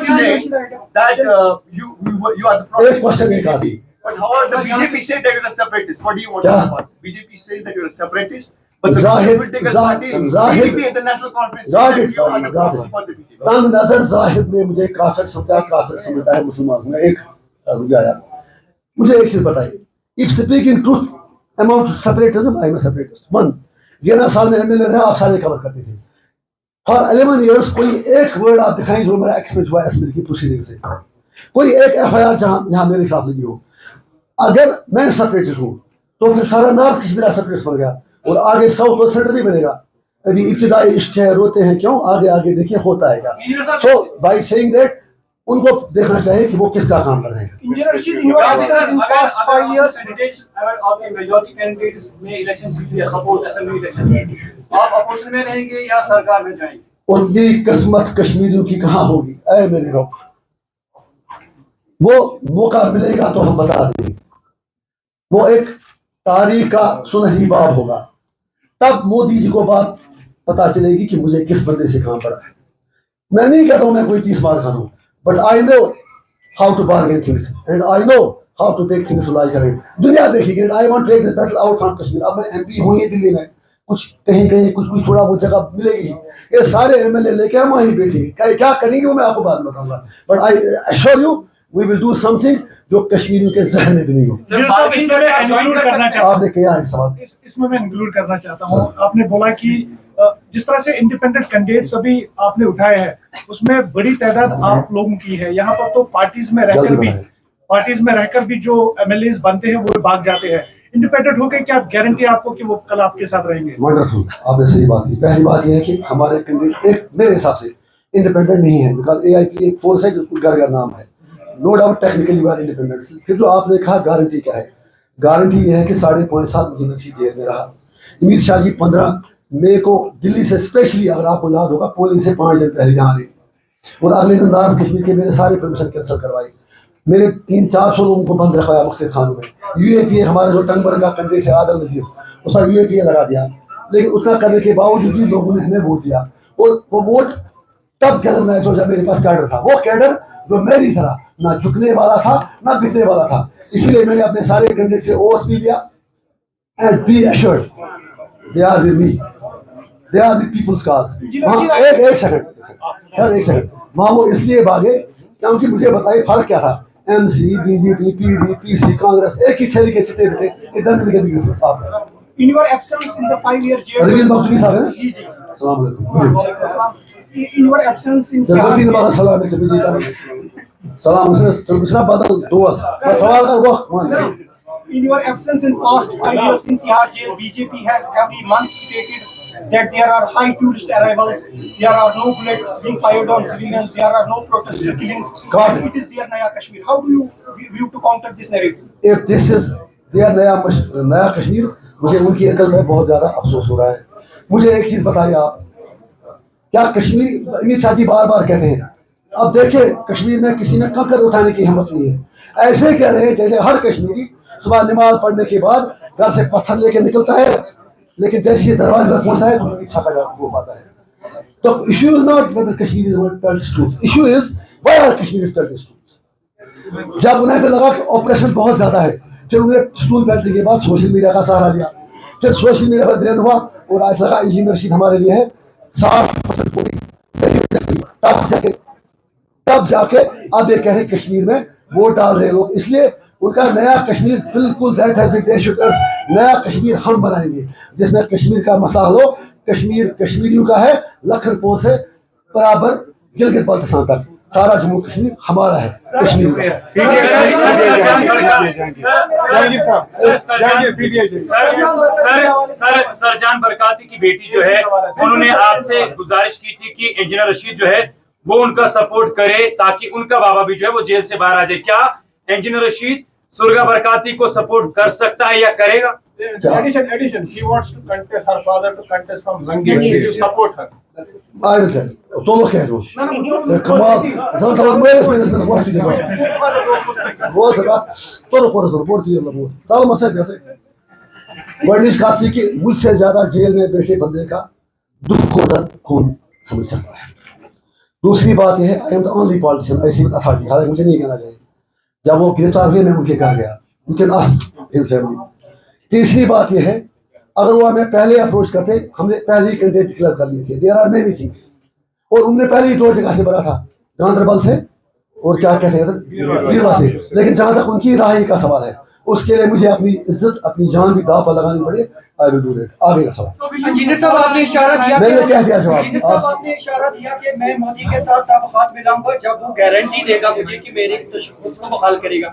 say that you are the एक question एक आदि But however, the BJP says that you're a separatist. What do you want to talk about? BJP says that you're a separatist, but the political parties, BJP at the national conference, says that you are the proxy for the BJP. तंग नजर जाहिद ने मुझे काफिर समझा है मुसलमान में एक रुझाया मुझे एक चीज बताइए if speaking truth amount separatism I am separatist one 11 साल में एमएलए रहे आप सारे कवर करते थे फॉर 11 इयर्स कोई एक वर्ड आप दिखाएं जो मेरा एक्सपीरियंस हुआ एसएमएल की प्रोसीडिंग से कोई एक एफआईआर जहां मेरे खिलाफ लगी हो अगर मैं सेपरेटिस्ट हूँ तो फिर सारा नॉर्थ कश्मीर सेपरेटिस्ट बन गया और आगे साउथ और सेंटर भी बनेगा अभी इब्तिदाई इश्क है रोते हैं क्यों आगे आगे देखिए होता है तो बाय सेइंग दैट उनको देखना चाहिए कि वो किसका काम कर रहे हैं engineer Rashid in your absence in past 5 years candidates of the majority candidates में इलेक्शन जीते सपोज असेंबली इलेक्शन आप अपोजिशन में रहेंगे या सरकार में जाएंगे उनकी किस्मत कश्मीरियों की कहाँ होगी ऐ मेरे रब वो मौका मिलेगा तो हम बता देंगे वो एक तारीख का सुनहरी बाब होगा तब मोदी जी को बात पता चलेगी कि मुझे किस बंदे से काम पड़ा है मैं नहीं कहता हूं मैं कोई 30 मार खाना but I know how to bargain things and I know how to take things to like दुनिया देखिए I want to take this battle out from Kashmir अब मैं एमपी हूं ये दिल्ली में कुछ कहीं कहीं कुछ थोड़ा बहुत जगह मिलेगी ये सारे एमएलए लेके हम वहीं बैठेंगे क्या करेंगे वो मैं आपको बाद में बताऊंगा but I assure you we will do something जो कश्मीरियों के जहन में भी नहीं हो आपने किया है सवाल इसमें मैं इंक्लूड करना चाहता हूँ आपने बोला कि जिस तरह से इंडिपेंडेंट कैंडिडेट्स अभी आपने उठाए हैं उसमें बड़ी तादाद आप लोगों की है यहाँ पर तो पार्टीज में रहकर भी जो एमएलए बनते हैं वो भाग जाते हैं इंडिपेंडेंट होकर क्या गारंटी आपको कि वो कल आपके साथ रहेंगे वंडरफुल आपने सही बात की पहली बात यह है कि हमारे कैंडिडेट एक मेरे हिसाब से इंडिपेंडेंट नहीं है बिकॉज एआईपी एक फोर्स है जिसको घर नाम है no doubt technically we are independent फिर जो आपने कहा गारंटी क्या है गारंटी यह है कि 5.5 साल जेल में रहा अमित शाह जी 15 मई को दिल्ली से स्पेशली अगर आपको याद होगा पोलिंग से 5 दिन पहले यहाँ आए और अगले दिन नॉर्थ कश्मीर के मेरे सारे परमिशन कैंसिल करवाए मेरे 300-400 लोगों को बंद रखवाया मुख्तलिफ थानों में यूएपीए हमारा जो टंगबर्ग का कैंडिडेट है आदल नजीर उसका यूएपीए लगा दिया लेकिन उतना करने के बावजूद भी लोगों ने हमें वोट दिया और वो वोट तब कैडर मैं सोचा मेरे पास कैडर था वो कैडर जो मेरी तरह ना झुकने वाला था ना बिकने वाला था इसलिए मैंने अपने सारे कैंडिडेट से ओथ भी लिया and be assured they are with me they are the people's cause एक सेकंड वहाँ वो इसलिए भागे क्योंकि मुझे बताइए फर्क क्या था MC BJP PD PC Congress एक ही थैली के चिट्टे बेटे it doesn't make a big difference साहब in your absence in the 5-year jail Ravindra Makhdoomi साहब हैं जी जी अस्सलाम वालेकुम in your absence in जल्दी नमाज सलाम से बीजी का सलाम से सर्विसना बदल दुआ बस सवाल का वक्त मान in your absence in past 5 years in Tihar jail BJP has every month stated that there are high tourist arrivals there are no bullets being fired on civilians there are no protest killings it is their Naya Kashmir how do you view to counter this narrative if this is their नया कश्मीर मुझे उनकी अकल में बहुत ज्यादा अफसोस हो रहा है मुझे एक चीज बताइए आप क्या कश्मीर अमित शाह जी बार बार कहते हैं अब देखिए कश्मीर में किसी में कंकर उठाने की हिम्मत नहीं है ऐसे कह रहे हैं जैसे हर कश्मीरी सुबह नमाज पढ़ने के बाद घर से पत्थर लेके निकलता है लेकिन जैसे ही दरवाजे पर पहुंचता है तो उनकी छापा हो पाता है तो issue is not whether Kashmir is terrorist group issue is why are Kashmir is terrorist groups जब उन्हें पे लगा कि ऑपरेशन बहुत ज्यादा है फिर उन्हें स्टूल बैठने के बाद सोशल मीडिया का सहारा लिया फिर सोशल मीडिया पर ब्रेन हुआ और आज लगा इंजीनियर रशीद हमारे लिए है 60% तब जाके अब ये कह रहे कश्मीर में वोट डाल रहे लोग इसलिए उनका नया कश्मीर बिल्कुल नया कश्मीर हम बनाएंगे जिसमें कश्मीर का मसला हो कश्मीर कश्मीरियों का है लखनपुर से बराबर गिलगित बाल्टिस्तान तक सारा जम्मू कश्मीर हमारा है कश्मीर सरजान बरकाती की बेटी जो है उन्होंने आपसे गुजारिश की थी कि इंजीनियर रशीद जो है वो उनका सपोर्ट करे ताकि उनका बाबा भी जो है वो जेल से बाहर आ जाए क्या इंजीनियर रशीद सुरगा बरकाती को सपोर्ट कर सकता है या करेगा Addition. She wants to contest her father to contest from Langi. Will you support her? I will tell you. Todo que es Kamal, estamos hablando de todo por eso, por ti labor. Tal मसला कैसे? वर्णिश काशी की मुझसे ज्यादा jail में बैठे बंदे का दुख को दर्द कौन समझ सकता है? दूसरी बात यह है, I am the only politician ऐसी अथॉरिटी, हालांकि मुझे नहीं कहना चाहिए। जब वो गिरफ्तार हुए मैं उनके घर गया, उनके फैमिली। तीसरी बात यह है, अगर वो हमें पहले अप्रोच करते, हमने पहले ही कैंडिडेट डिक्लेयर कर लिए थे। देयर आर मेनी थिंग्स, और उनने पहले ही 2 जगह से भरा था, गांधरबल से और क्या कहते हैं वीरवा से। लेकिन जहाँ तक उनकी राय का सवाल है, उसके लिए मुझे अपनी इज्जत, अपनी जान भी दांव पर लगानी पड़े। I will do it. आगे का सवाल। इंजीनियर साहब आपने इशारा दिया मैंने क्या दिया जवाब? इंजीनियर साहब आपने इशारा दिया कि मैं मोदी के साथ अब हाथ मिलाऊंगा जब वो गारंटी देगा मुझे कि मेरे दुश्मन को बहाल करेगा।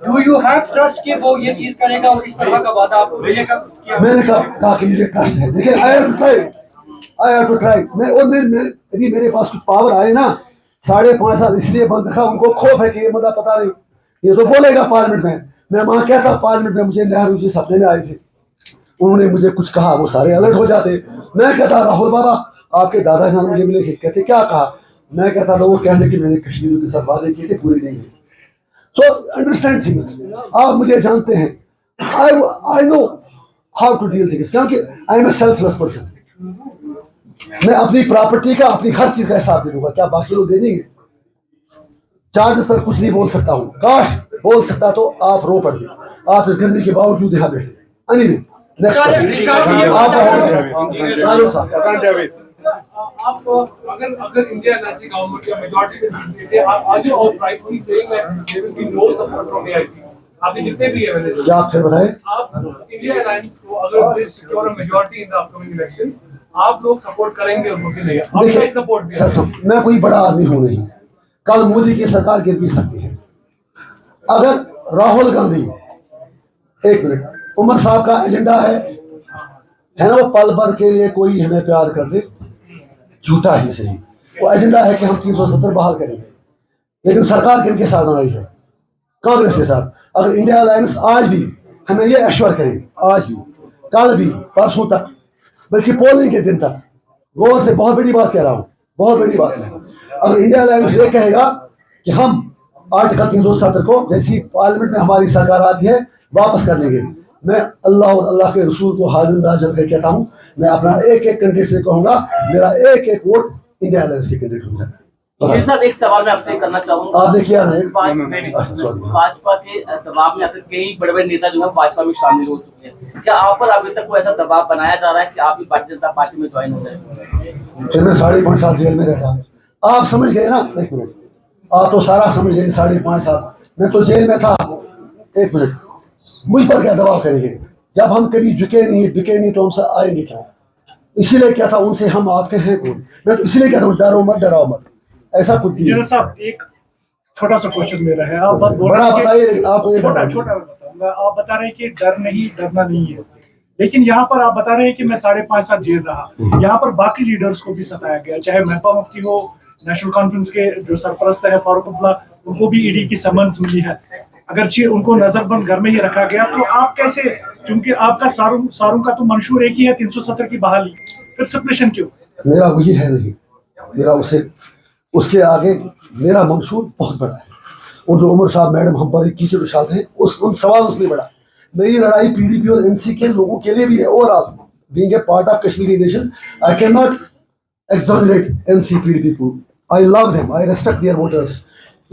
डू यू हैव ट्रस्ट कि वो ये चीज करेगा और इस तरह का वादा आपको मिलेगा? मैंने कहा कि मुझे ट्रस्ट है। देखिए, आई हैव टू ट्राई। मैं और मैं अभी मेरे पास कुछ पावर आए ना, 5.5 साल इसलिए बंद रखा, उनको खौफ है कि ये मुद्दा पता नहीं, ये तो बोलेगा पार्लियामेंट में। मैं वहाँ क्या था पार्लियामेंट में, मुझे नेहरू जी सपने में आए थे, उन्होंने मुझे कुछ कहा, वो सारे अलर्ट हो जाते। मैं कहता राहुल बाबा आपके दादा जान मुझे मिले थे, कहते क्या कहा? मैं कहता था वो कहते कि मैंने कश्मीर के साथ वादे किए थे, पूरे नहीं हुए। तो अंडरस्टैंड थिंग्स, आप मुझे जानते हैं, I know how to deal things, क्योंकि I am a selfless person. मैं अपनी प्रॉपर्टी का, अपनी हर चीज का हिसाब दे दूंगा, क्या बाकी लोग दे देंगे? चार्जेस पर कुछ नहीं बोल सकता हूँ, काश बोल सकता तो आप रो पड़ते, आप इस गर्मी के बावजूद यहाँ बैठे। अनिल नेक्स्ट आप अगर इंडिया अलायंस गवर्नमेंट का मेजॉरिटी में सीट लेते हैं, are you outrightly saying that there will be no support from AIP? आपने जितने भी है, क्या आप फिर बताएं? आप इंडिया अलायंस को अगर they secure a majority in the upcoming elections, आप लोग सपोर्ट करेंगे उनको कि नहीं? आउटसाइड सपोर्ट भी है। मैं कोई बड़ा आदमी हूं नहीं, कल मोदी की सरकार गिर भी सकती है। अगर राहुल गांधी, एक मिनट, उमर साहब का एजेंडा है ना, वो पल भर के लिए कोई हमें प्यार कर दे, झूठा ही सही, वो एजेंडा है कि हम 370 बहाल करेंगे। लेकिन सरकार किनके साथ बनाई है? कांग्रेस के साथ। अगर इंडिया अलायंस आज भी हमें ये एश्योर करे, आज भी, कल भी, परसों तक, बल्कि पोलिंग के दिन तक, गौर से बहुत बड़ी बात कह रहा हूँ, बहुत बड़ी बात है, अगर इंडिया अलायंस ये कहेगा कि हम आर्टिकल 370 को जैसी पार्लियामेंट में हमारी सरकार आती है वापस कर लेंगे, मैं अल्लाह और अल्लाह के रसूल को हाजिर नाज़िर करके कहता हूँ, मैं अपना एक एक कैंडिडेट से कहूँगा मेरा एक एक वोट इंडिया अलायंस के कैंडिडेट हो जाए। साहब एक सवाल मैं आपसे करना चाहूंगा। आपने किया नहीं? भाजपा के दबाव में आकर कई बड़े बड़े नेता जो है भाजपा में शामिल हो चुके हैं, क्या आप पर अभी तक कोई ऐसा दबाव बनाया जा रहा है कि आप भी भारतीय जनता पार्टी में ज्वाइन हो जाए? फिर मैं 5.5 साल जेल में रहता, आप समझ गए ना? एक मिनट, आप तो सारा समझ गए, 5.5 साल मैं तो जेल में था। एक मिनट, मुझ पर क्या दबाव करेंगे? जब हम कभी झुके नहीं, बिके नहीं, तो हमसे आएंगे क्या? इसीलिए क्या था उनसे, हम आपके हैं कौन? मैं तो इसीलिए कहता हूँ डरो मत, डराओ मत, ऐसा कुछ नहीं। साहब एक छोटा सा क्वेश्चन मेरा है, आप बड़ा बताइए, आप छोटा आप बता रहे हैं कि डर नहीं, डरना नहीं है, लेकिन यहाँ पर आप बता रहे हैं कि मैं 5.5 साल जेल रहा, यहाँ पर बाकी लीडर्स को भी सताया गया, चाहे महबूबा मुफ्ती हो, नेशनल कॉन्फ्रेंस के जो सरपरस्त है फारूक अब्दुल्ला, उनको भी ईडी की समन्स मिली है, अगरचे उनको नजरबंद घर में ही रखा गया। तो आप कैसे, क्योंकि आपका सारूं का तो मंशूर एक ही है 370 की बहाली, फिर सेपरेशन क्यों? मेरा वही है नहीं, मेरा उसके आगे मेरा मंशूर बहुत बड़ा है। और जो उमर साहब मैडम हम पर एक कीचड़ उछालते हैं, उन सवाल उसमें बड़ा। मेरी लड़ाई पीडीपी और एनसी के लोगों के लिए भी है। Overall being a part of Kashmiri nation, I can not exonerate NC people. I love them, I respect their voters.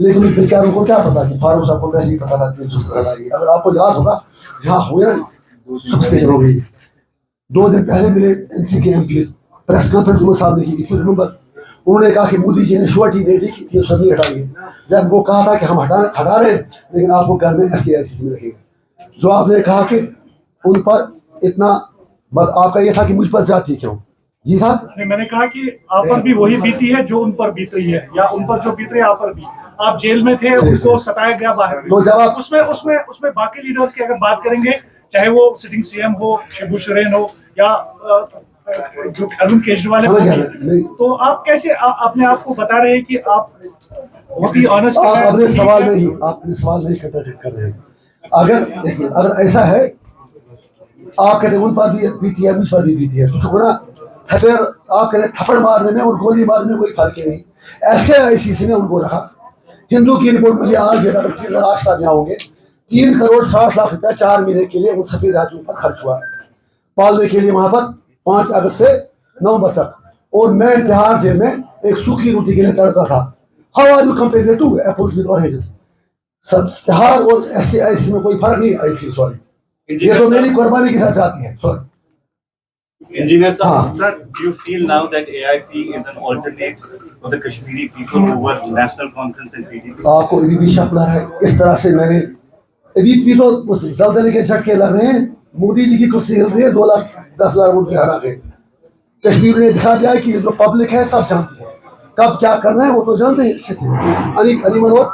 लेकिन उस बेचारों को क्या पता कि फारूक साहब को पहले ही पता था कि दूसरा लड़ाई। अगर आपको याद होगा, जहाँ हुए ना सबस्टेशन हो गई, 2 दिन पहले मिले NC के MP, प्रेस कॉन्फ्रेंस उमर साहब ने की थी, रिमेंबर? उन्होंने कहा कि मोदी जी ने श्योरिटी दे दी कि 370 नहीं हटाएंगे। जब वो कहा था कि हम हटा रहे हैं, लेकिन आपको घर में SKICC में रखेंगे। जो आपने कहा कि उन पर इतना, आपका ये था कि मुझ पर जाती क्यों? जी था। मैंने कहा कि आप पर भी वही बीती है जो उन पर बीत रही है, या उन पर जो बीत रही है आप पर भी। आप जेल में थे, उनको सताया गया बाहर। तो जब उसमें बाकी लीडर्स की अगर बात करेंगे, चाहे वो सिटिंग CM हो, शिबू सोरेन हो, या जो अरविंद केजरीवाल है, तो आप कैसे अपने आप को बता रहे हैं कि आप बहुत ही ऑनेस्ट हैं? आपने सवाल नहीं कंट्राडिक्ट कर रहे हैं। अगर ऐसा है, आप कहते हैं उन पर भी बीती है, मुझ पर भी बीती है, तो ना फिर आप कह रहे थप्पड़ मारने में और गोली मारने में कोई फर्क ही नहीं। SKICC में उनको रखा। हिंदू की रिपोर्ट मुझे आज देगा, आज साहब यहाँ होंगे, 3 करोड़ 60 लाख रुपया 4 महीने के लिए उन सफेद हाथियों पर खर्च हुआ पालने के लिए वहां पर 5 अगस्त से नवंबर तक। और मैं तिहाड़ जेल में एक सूखी रोटी के लिए तड़पता था। How are you compare to apples with oranges? Tihar और STIC में कोई फर्क नहीं। आई फील सॉरी, ये तो मेरी कुर्बानी के साथ आती है। सॉरी Engineer sir, हाँ। sir, do you feel now that AIP is an alternate for the Kashmiri people who were National Conference and PDP? आपको ABP शक लग रहा है? इस तरह से मैंने ABP तो उस जल्दले के झटके लग रहे हैं। मोदी जी की कुर्सी हिल रही है, 2,10,000 वोट पे हरा गए। कश्मीर ने दिखा दिया है कि जो पब्लिक है सब जानती है, कब क्या करना है वो तो जानते हैं अच्छे से। अली मनोहर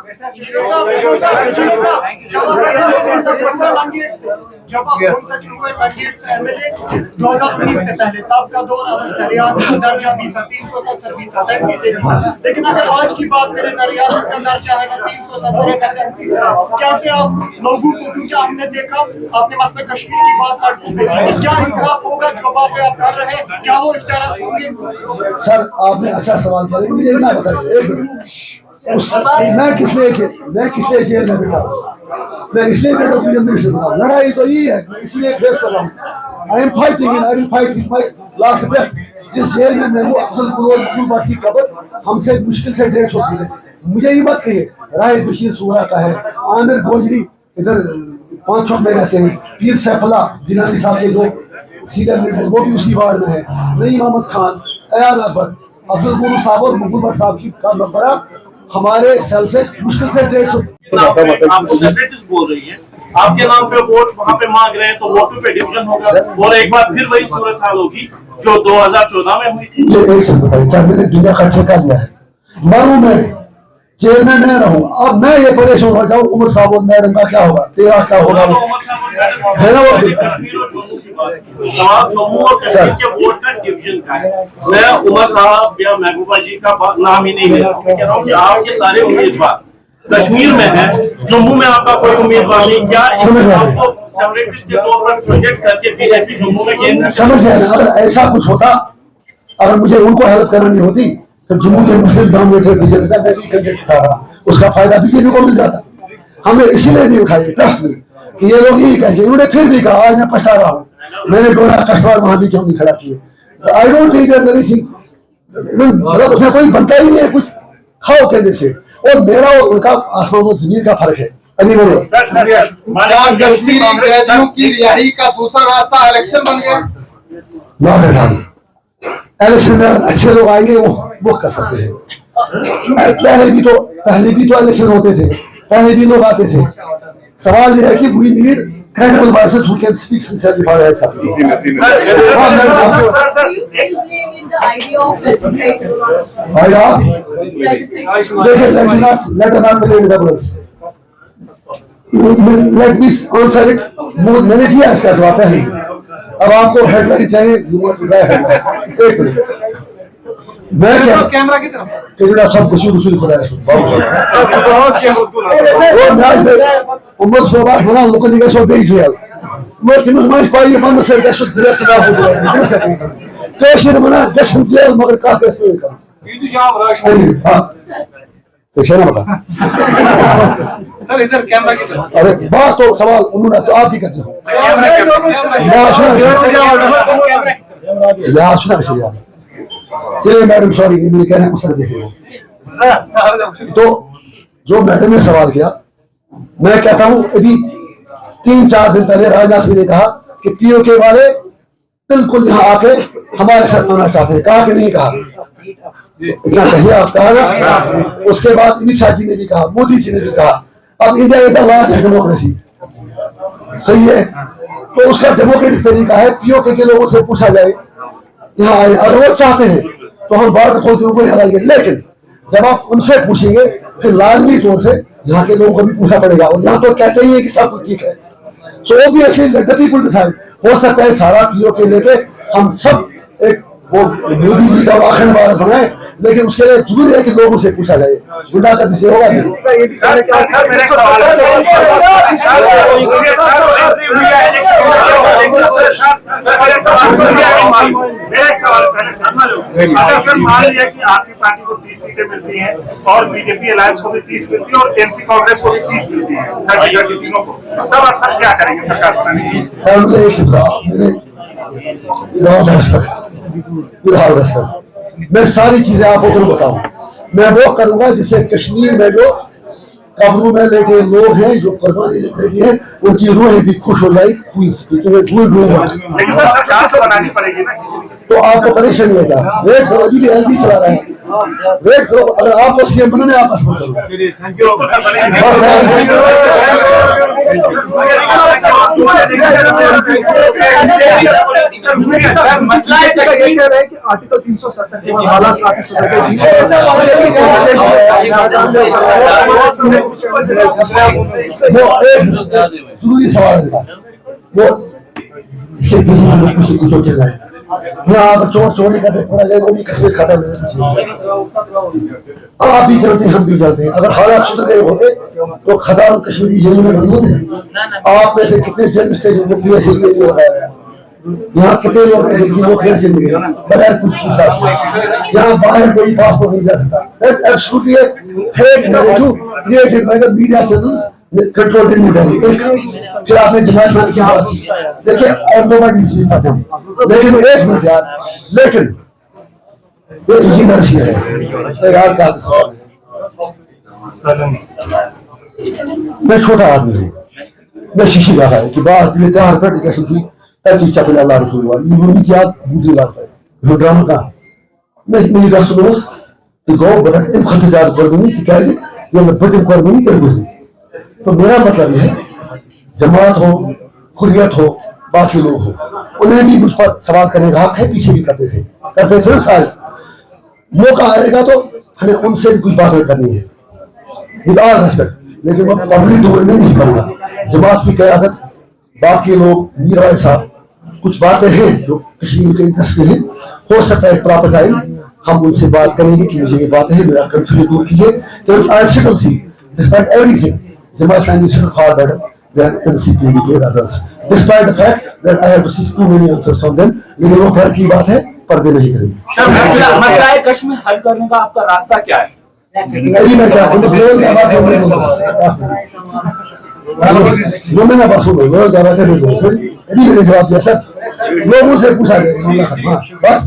जब आप मुंतखब हुए कैंडिडेट से एमएलए 2019 से पहले, तब का दौर अलग था, रियासत का दर्जा भी था, 370 भी था, 33 था। लेकिन अगर आज की बात करें ना, रियासत का दर्जा है ना 370 का 33 है। कैसे आप लोगों को, क्योंकि आपने देखा, आपने मतलब कश्मीर की बात करते थे, क्या इंसाफ होगा जो बातें आप कर रहे हैं, क्या वो इख्तियार होंगे? सर आपने अच्छा सवाल किया, लेकिन मुझे इतना बताइए एक मिनट, मैं किस लिए जेल में बैठा? मैं इसलिए बैठा मुझे मेरे से बताऊं, लड़ाई तो ये है, मैं इसलिए फेस कर रहा हूँ। I am fighting in, I will fight with my last breath. जिस जेल में मैं हूँ, अफजल गुलबाग की कब्र हमसे मुश्किल से 150 फीट है। मुझे ये बात कहिए, राय बशीर सूरा का है, आमिर गोजरी इधर 5 चौक में रहते हैं, पीर सैफुल्लाह गिलानी साहब के जो सीनियर लीडर वो भी उसी वार्ड में है, नईम अहमद खान, अयाज अकबर, अब्दुल गुरु साहब और मुकुल साहब की का मकबरा हमारे सेल से मुश्किल से 150। आपको सेपरेटिस्ट बोल रही है, आपके नाम पे वोट वहाँ पे मांग रहे हैं, तो वोटों पे डिवीजन होगा और एक बार फिर वही सूरत हाल होगी जो 2014 में हुई थी। ये एक से बताइए, क्या मैंने दुनिया का ठेका लिया है? मालूम मैं जेल में मैं रहूं, अब मैं ये परेशान हो जाऊं, उमर साहब और मैडम का क्या होगा, तेरा क्या होगा? है ना वो सवाल जम्मू और कश्मीर के वोट का डिवीजन का है। मैं उमर साहब या महबूबा जी का नाम ही नहीं ले रहा हूँ, कह रहा हूँ कि आपके सारे उम्मीदवार कश्मीर में है, जम्मू में आपका कोई उम्मीदवार नहीं। क्या आपको सेपरेटिस्ट के तौर पर प्रोजेक्ट करके बीजेपी जम्मू में केंद्र? समझ गया ना? अगर ऐसा कुछ होता, अगर मुझे उनको हेल्प करनी होती तो जम्मू के मुस्लिम डोमिनेटेड रीजन का मैं भी कैंडिडेट था, उसका फायदा बीजेपी को मिल जाता। हमने इसीलिए नहीं उठाई ट्रस्ट में कि ये लोग यही कहेंगे। उन्होंने फिर भी कहा, आज मैं पछता रहा हूँ, मैंने बोला कष्टवार वहां भी क्यों नहीं खड़ा किए। I don't think that anything, मतलब उसमें कोई बनता ही नहीं है कुछ खाओ कहने से। और मेरा और उनका आसमान और जमीन का फर्क है। अली बोलो की रिहाई का दूसरा रास्ता इलेक्शन बन गया। इलेक्शन में अच्छे लोग आएंगे वो कर सकते हैं। पहले भी तो इलेक्शन होते थे, पहले भी लोग आते थे। सवाल ये है कि we need credible voices who can speak sincerely for themselves. Let us not play with the words. Let me answer it. मैंने किया इसका जवाब पहले। अब आपको हेडलाइन चाहिए, एक मिनट मैं क्या कैमरा की तरफ कैमरा सब कुछ खुदा है। उम्र सोबा बना लोग निकल सो बेच दिया। मैं तुम्हें समझ पाई मन से कैसे ड्रेस ना हो गया कैसे बना जश्न से मगर का कैसे का ये तो जाम रश। हां तो शर्म बता सर इधर कैमरा की तरफ। अरे बात तो सवाल उन्होंने तो आप ही करते हो या सुना चलिए मैडम सॉरी मेरे कहने को सर देखिए। तो जो मैडम ने सवाल किया, मैं कहता हूं अभी 3-4 दिन पहले राजनाथ सिंह ने कहा कि पीओके वाले बिल्कुल यहाँ आके हमारे साथ आना चाहते हैं। कहा कि नहीं कहा? इतना कहिए आप कहा ना। उसके बाद अमित शाह जी ने भी कहा, मोदी जी ने भी कहा। अब India is the last democracy, सही है? तो उसका डेमोक्रेटिक तरीका है पीओके के लोगों से पूछा जाए यहाँ आए, अगर वो चाहते हैं तो हम बाहर खोलते उनको हराएंगे। लेकिन जब आप उनसे पूछेंगे फिर लाजमी तौर से यहाँ के लोगों को भी पूछना पड़ेगा। और यहाँ तो कहते ही है कि सब कुछ ठीक है। So obviously let the people decide. हो सकता है सारा पीओके लेके हम सब एक वो मोदी जी का आखिरी बार बनाए, लेकिन उसके लिए जरूरी है कि लोगों से पूछा जाए। गुंडा का से होगा नहीं। मेरा एक सवाल पहले सर मान लिया कि आपकी पार्टी को 30 सीटें मिलती हैं और बीजेपी अलायंस को भी 30 मिलती है और एनसी कांग्रेस को भी 30 मिलती है, 30 तीनों को, तब आप सब क्या करेंगे सरकार बनाने के लिए? मैं सारी चीजें आपको तो बताऊं, मैं वो करूंगा जिससे कश्मीर में जो कब्रों में लेके लोग हैं, जो कुर्बानी देती है, उनकी रूहें भी खुश हो जाएगी, लेकिन सर सरकार तो बनानी पड़ेगी ना किसी न किसी। तो आपको परेशानी है क्या? वेट करो, अभी भी एलजी चला रहा है, वेट करो। अगर आपको सीएम बनना है, आपस में करो। मसला है कि आर्टिकल 370 के हालात काफी सुधर गए। वो एक जरूरी सवाल है, वो कुछ चल रहा है यहाँ चोरी करते पड़ा जाए, वो भी कश्मीर खाता है। आप भी चलते हैं, हम भी चलते हैं। अगर हालात सुधर गए होते तो हजारों कश्मीरी जेलों में बंद होते। आप में से कितने जेल से लगाया यहाँ कितने लोग हैं जिनकी वो फिर से मिले बगैर कुछ पूछा। यहाँ बाहर कोई पासपोर्ट नहीं जा सकता। Fake narrative created by the media channels controlled in media. फिर आपने जमात इस्लामी की बात की, देखिए और नोबडी स्पीक फॉर देम, लेकिन एक मिनट यार, लेकिन ये इंजीनियर है यार का, मैं छोटा आदमी हूँ, मैं शीशी रहा है कि बाहर लिए तैयार कर कैसे थी चीज चपल अल्लाह रसूल वाली ये क्या बुद्धि लाता है जो ड्रामा का मैं मेरी रसूल तो गो बड़ा इन खतजात करनी कि कैसे ये बदम करनी कर गुजरी। तो मेरा मतलब है जमात हो, खुरियत हो, बाकी लोग हो, उन्हें भी मुझ पर सवाल करने का हक है, पीछे भी करते थे सारे। मौका आएगा तो हमें उनसे भी कुछ बातें करनी है विद ऑल रेस्पेक्ट, लेकिन वो पब्लिक डोमेन में नहीं करूंगा। जमात की क़यादत, बाकी लोग, मीरा साहब, कुछ बातें हैं जो कश्मीर के इंटरेस्ट में है। हो सकता है प्रॉपर टाइम हम उनसे बात करेंगे कि मुझे ये बातें हैं, मेरा कंफ्यूजन दूर कीजिए, क्योंकि I still see despite everything Jamaat Islami is far better than NCP and others, despite the fact that I have received too many answers from them. लेकिन वो घर की बात है, पर्दे नहीं करेंगे। सर मसला है कश्मीर हल करने का आपका रास्ता क्या है? मैं क्या वो मैंने बस जवाब दिया सर, लोगों से पूछा जाए बस।